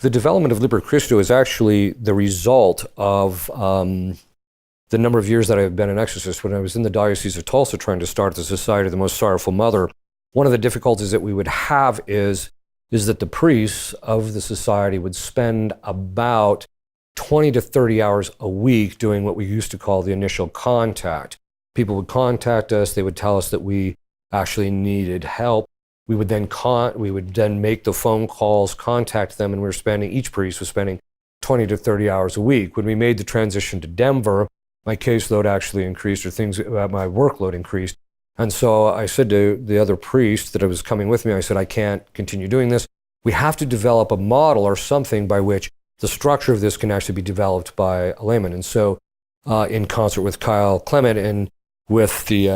The development of Liber Christo is actually the result of the number of years that I've been an exorcist. When I was in the Diocese of Tulsa trying to start the Society of the Most Sorrowful Mother, one of the difficulties that we would have is that the priests of the society would spend about 20 to 30 hours a week doing what we used to call the initial contact. People would contact us, they would tell us that we actually needed help. We would then make the phone calls, contact them, and each priest was spending 20 to 30 hours a week. When we made the transition to Denver, my caseload actually increased, my workload increased. And so I said to the other priest that was coming with me, I said, I can't continue doing this. We have to develop a model or something by which the structure of this can actually be developed by a layman. And so in concert with Kyle Clement and with the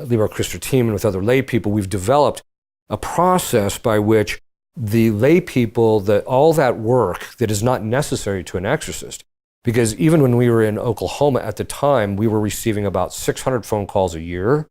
Liber Christo team and with other lay people, we've developed a process by which the lay people, all that work that is not necessary to an exorcist, because even when we were in Oklahoma at the time, we were receiving about 600 phone calls a year.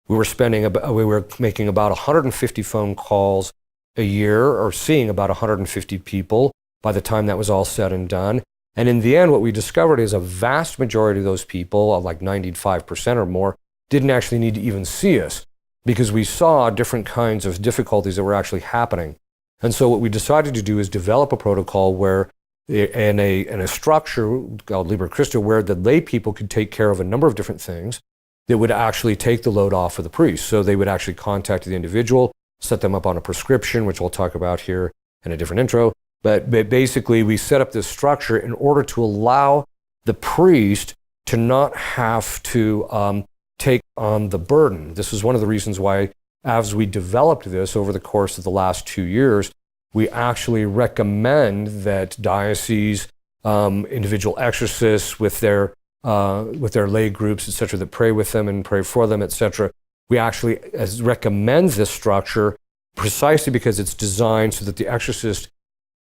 We were making about 150 phone calls a year, or seeing about 150 people by the time that was all said and done. And in the end, what we discovered is a vast majority of those people, like 95% or more, didn't actually need to even see us, because we saw different kinds of difficulties that were actually happening. And so what we decided to do is develop a protocol where, in a structure called Liber Christo, where the lay people could take care of a number of different things that would actually take the load off of the priest. So they would actually contact the individual, set them up on a prescription, which we'll talk about here in a different intro. But basically, we set up this structure in order to allow the priest to not have to take on the burden. This is one of the reasons why, as we developed this over the course of the last 2 years, we actually recommend that dioceses, individual exorcists with their lay groups, etc., that pray with them and pray for them, etc. We actually recommend this structure precisely because it's designed so that the exorcist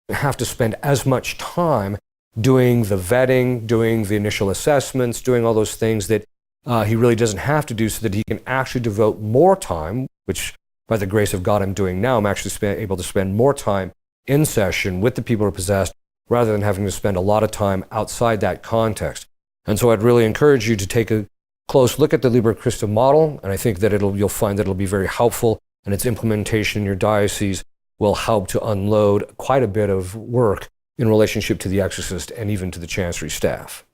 have to spend as much time doing the vetting, doing the initial assessments, doing all those things that he really doesn't have to do, so that he can actually devote more time, which by the grace of God I'm doing now. I'm actually able to spend more time in session with the people who are possessed, rather than having to spend a lot of time outside that context. And so I'd really encourage you to take a close look at the Liber Christo model, and I think that you'll find that it'll be very helpful, and its implementation in your diocese will help to unload quite a bit of work in relationship to the exorcist and even to the chancery staff.